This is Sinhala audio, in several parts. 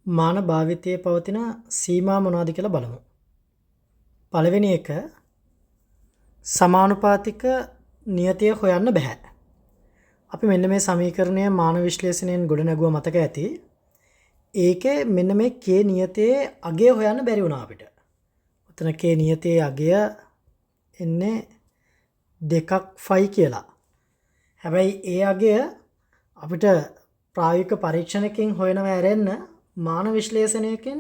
මාන භාවිතයේ පවතින සීමා මොනවාද කියලා බලමු. පළවෙනි එක සමානුපාතික නියතය හොයන්න බෑ. අපි මෙන්න මේ සමීකරණය මාන විශ්ලේෂණයෙන් ගොඩනැගුවා මතක ඇති. ඒකේ මෙන්න මේ k නියතයේ අගය හොයන්න බැරි වුණා අපිට. උතන k නියතයේ අගය එන්නේ 2යි කියලා. හැබැයි ඒ අගය අපිට ප්‍රායෝගික පරීක්ෂණයකින් හොයනවා ඇරෙන්න මාන විශ්ලේෂණයකින්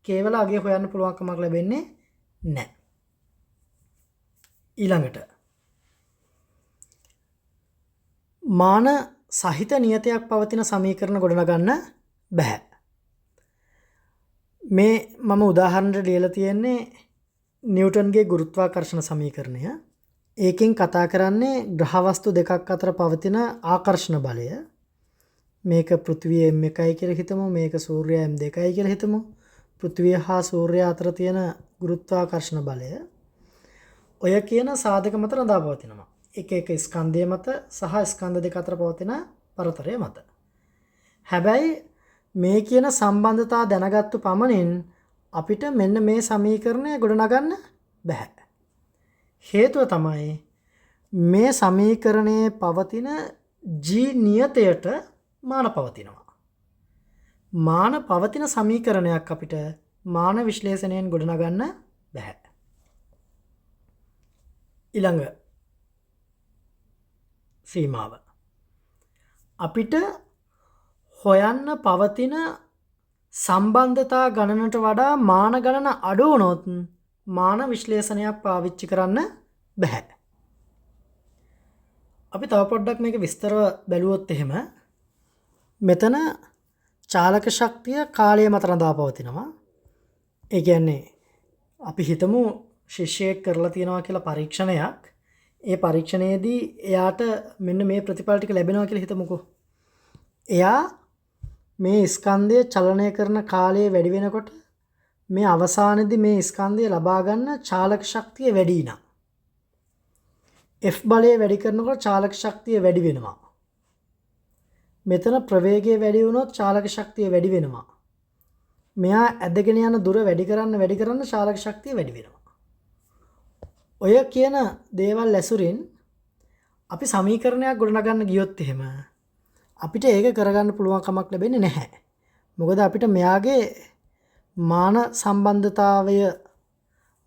කේවල අගය හොයන්න පුළුවන් කමක් ලැබෙන්නේ නැහැ. ඊළඟට මාන සහිත නියතයක් පවතින සමීකරණ ගොඩනගන්න බෑ. මේ මම උදාහරණයක් ලියලා තියෙන්නේ නිව්ටන්ගේ ගුරුත්වාකර්ෂණ සමීකරණය. ඒකෙන් කතා කරන්නේ ග්‍රහ වස්තු දෙකක් අතර පවතින ආකර්ෂණ බලය. මේක පෘථිවිය m1යි කියලා හිතමු, මේක සූර්යයා m2යි කියලා හිතමු. පෘථිවිය හා සූර්යයා අතර තියෙන ගුරුත්වාකර්ෂණ බලය ඔය කියන සාධක මත රඳා පවතිනවා. එක එක ස්කන්ධය මත සහ ස්කන්ධ දෙක අතර පවතින පරතරය මත. හැබැයි මේ කියන සම්බන්ධතා දැනගත්තු පමණින් අපිට මෙන්න මේ සමීකරණය ගොඩනගන්න බෑ. හේතුව තමයි මේ සමීකරණයේ පවතින g නියතයට මාන පවතිනවා. මාන පවතින සමීකරණයක් අපිට මාන විශ්ලේෂණයෙන් ගොඩනගන්න බෑ. ඊළඟ සීමාව අපිට හොයන්න පවතින සම්බන්ධතා ගණනට වඩා මාන ගණන අඩු වුණොත් මාන විශ්ලේෂණයක් පාවිච්චි කරන්න බෑ. අපි තව පොඩ්ඩක් මේක විස්තරව බැලුවොත් එහෙම මෙතන චාලක ශක්තිය කාලය මත රඳා පවතිනවා. ඒ කියන්නේ අපි හිතමු ශිෂ්‍යයෙක් කරලා තියෙනවා කියලා පරීක්ෂණයක්. ඒ පරීක්ෂණයේදී එයාට මෙන්න මේ ප්‍රතිඵල ටික ලැබෙනවා කියලා හිතමුකෝ. එයා මේ ස්කන්ධය චලනය කරන කාලය වැඩි වෙනකොට මේ අවසානයේදී මේ ස්කන්ධය ලබා ගන්න චාලක ශක්තිය වැඩි වෙනවා. F බලය වැඩි කරනකොට චාලක ශක්තිය වැඩි වෙනවා. මෙතන ප්‍රවේගය වැඩි වුණොත් චාලක ශක්තිය වැඩි වෙනවා. මෙයා ඇදගෙන යන දුර වැඩි කරන්න චාලක ශක්තිය වැඩි වෙනවා. ඔය කියන දේවල් ඇසුරින් අපි සමීකරණයක් ගොඩනගන්න ගියොත් එහෙම අපිට ඒක කරගන්න පුළුවන් කමක් ලැබෙන්නේ නැහැ. මොකද අපිට මෙයාගේ මාන සම්බන්ධතාවය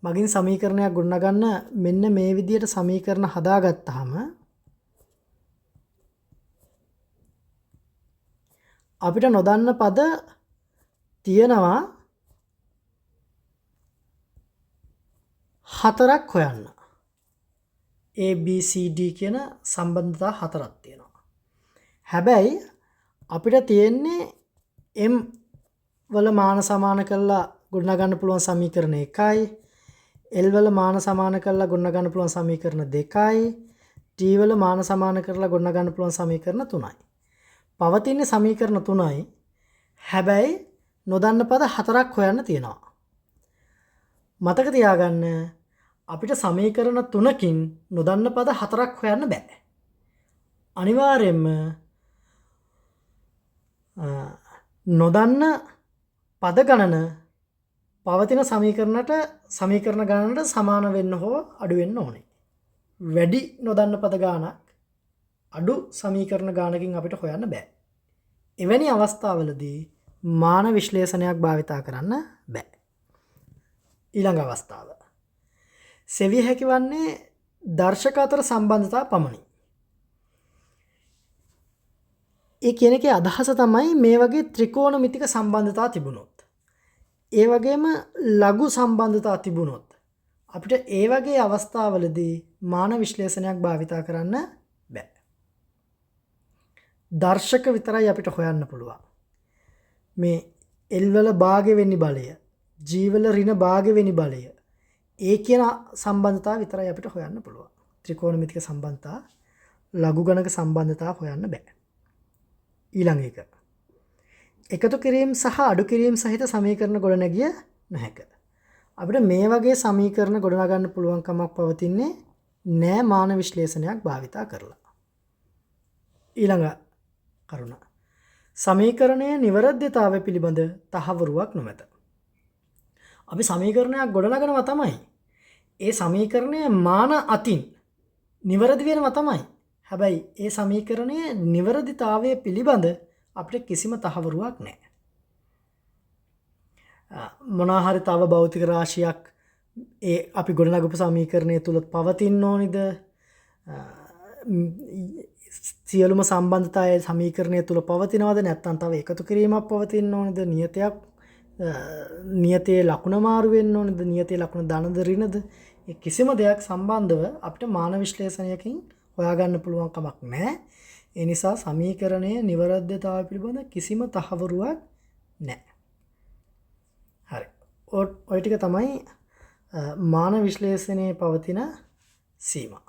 මගින් සමීකරණයක් ගොඩනගන්න මෙන්න මේ විදිහට සමීකරණ හදාගත්තාම අපිට නොදන්න පද තියෙනවා 4ක් හොයන්න. A B C D කියන සම්බන්ධතා 4ක් තියෙනවා. හැබැයි අපිට තියෙන්නේ m වල මාන සමාන කරලා ගොඩනගන්න පුළුවන් සමීකරණ 1යි, l වල මාන සමාන කරලා ගොඩනගන්න පුළුවන් සමීකරණ 2යි, t වල මාන සමාන කරලා ගොඩනගන්න පුළුවන් සමීකරණ 3යි. පවතින සමීකරණ 3යි. හැබැයි නොදන්න පද 4ක් හොයන්න තියෙනවා. මතක තියාගන්න අපිට සමීකරණ 3කින් නොදන්න පද 4ක් හොයන්න බෑ. අනිවාර්යයෙන්ම නොදන්න පද ගණන පවතින සමීකරණ ගණනට සමාන වෙන්න හෝ අඩු වෙන්න ඕනේ. වැඩි නොදන්න පද ගානක් අඩු සමීකරණ ගානකින් අපිට හොයන්න බෑ. එවැනි අවස්ථාවලදී මාන විශ්ලේෂණයක් භාවිතා කරන්න බෑ. ඊළඟ අවස්ථාව. සෙවිය හැකි වන්නේ දර්ශක අතර සම්බන්ධතා පමණි. ඒ කියන එකේ අදහස තමයි මේ වගේ ත්‍රිකෝණමිතික සම්බන්ධතා තිබුණොත්, ඒ වගේම ලඝු සම්බන්ධතා තිබුණොත් අපිට ඒ වගේ අවස්ථාවලදී මාන විශ්ලේෂණයක් භාවිතා කරන්න බෑ. දර්ශක විතරයි අපිට හොයන්න පුළුවන්. මේ L වල භාගය වෙනි බලය, G වල ඍණ භාගය වෙනි බලය, ඒ කියන සම්බන්ධතා විතරයි අපිට හොයන්න පුළුවන්. ත්‍රිකෝණමිතික සම්බන්ධතා, ලඝු ගණක සම්බන්ධතා හොයන්න බෑ. ඊළඟ එක. එකතු කිරීම සහ අඩු කිරීම සහිත සමීකරණ ගොඩනැගිය නොහැක. අපිට මේ වගේ සමීකරණ ගොඩනගන්න පුළුවන් කමක් පවතින්නේ නෑ මාන විශ්ලේෂණයක් භාවිතා කරලා. ඊළඟ කරුණ. සමීකරණයේ නිවැරදිතාවය පිළිබඳ තහවුරුවක් නොමැත. අපි සමීකරණයක් ගොඩනගනවා තමයි. ඒ සමීකරණය මාන අතින් නිවැරදි වෙනවා තමයි. හැබැයි ඒ සමීකරණයේ නිවැරදිතාවය පිළිබඳ අපිට කිසිම තහවුරුවක් නැහැ. මොනවා හරි තව භෞතික රාශියක් ඒ අපි ගොඩනගපු සමීකරණය තුල පවතින්න ඕනිද? සියලුම සම්බන්ධතා ඒ සමීකරණය තුල පවතිනවද නැත්නම් තව එකතු කිරීමක් පවතින්න ඕනිද? නියතයේ ලකුණ මාරු වෙන්න ඕනිද? නියතයේ ලකුණ ධනද ඍණද? ඒ කිසිම දෙයක් සම්බන්ධව අපිට මාන විශ්ලේෂණයකින් හොයාගන්න පුළුවන් කමක් නැහැ. ඒ නිසා සමීකරණයේ නිවැරදිතාවය පිළිබඳ කිසිම තහවුරුවක් නැහැ. හරි. ඔය ටික තමයි මාන විශ්ලේෂණයේ පවතින සීමා.